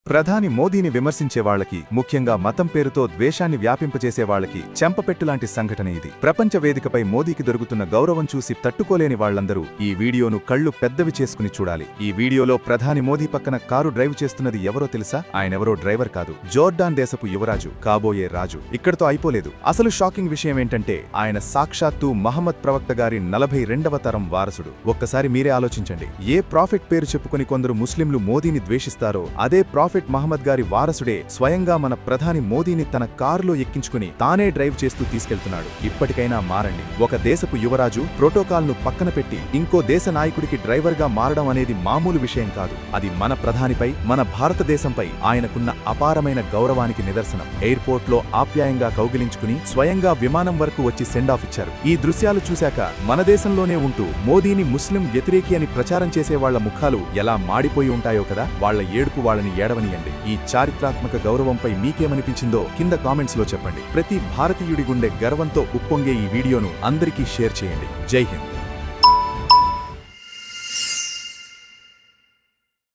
ప్రధాని మోదీని విమర్శించే వాళ్ళకి, ముఖ్యంగా మతం పేరుతో ద్వేషాన్ని వ్యాపింపచేసే వాళ్ళకి చెంపపెట్టులాంటి సంఘటన ఇది. ప్రపంచ వేదికపై మోదీకి దొరుకుతున్న గౌరవం చూసి తట్టుకోలేని వాళ్లందరూ ఈ వీడియోను కళ్ళు పెద్దవి చేసుకుని చూడాలి. ఈ వీడియోలో ప్రధాని మోదీ పక్కన కారు డ్రైవ్ చేస్తున్నది ఎవరో తెలుసా? ఆయనెవరో డ్రైవర్ కాదు, జోర్డాన్ దేశపు యువరాజు, కాబోయే రాజు. ఇక్కడతో అయిపోలేదు. అసలు షాకింగ్ విషయం ఏంటంటే ఆయన సాక్షాత్తు మహమ్మద్ ప్రవక్త గారి 42వ తరం వారసుడు. ఒక్కసారి మీరే ఆలోచించండి. ఏ ప్రాఫిట్ పేరు చెప్పుకుని కొందరు ముస్లింలు మోదీని ద్వేషిస్తారో అదే ప్రాఫిట్ మహమ్మద్ గారి వారసుడే స్వయంగా మన ప్రధాని మోదీని తన కారులో ఎక్కించుకుని తానే డ్రైవ్ చేస్తూ తీసుకెళ్తున్నాడు. ఇప్పటికైనా మారండి. ఒక దేశపు యువరాజు ప్రోటోకాల్ను పక్కన పెట్టి ఇంకో దేశ నాయకుడికి డ్రైవర్గా మారడం అనేది మామూలు విషయం కాదు. అది మన ప్రధానిపై, మన భారతదేశంపై ఆయనకున్న అపారమైన గౌరవానికి నిదర్శనం. ఎయిర్పోర్ట్లో ఆప్యాయంగా కౌగిలించుకుని స్వయంగా విమానం వరకు వచ్చి సెండ్ ఆఫ్ ఇచ్చారు. ఈ దృశ్యాలు చూశాక మన దేశంలోనే ఉంటూ మోదీని ముస్లిం వ్యతిరేకి అని ప్రచారం చేసే వాళ్ల ముఖాలు ఎలా మాడిపోయి ఉంటాయో కదా. వాళ్ల ఏడుపు వాళ్ళని ఏడవనియండి. ఈ చారిత్రాత్మక గౌరవంపై మీకేమనిపించిందో కింద కామెంట్స్ లో చెప్పండి. ప్రతి భారతీయుడి గుండె గర్వంతో ఉప్పొంగే ఈ వీడియోను అందరికీ షేర్ చేయండి. జై హింద్.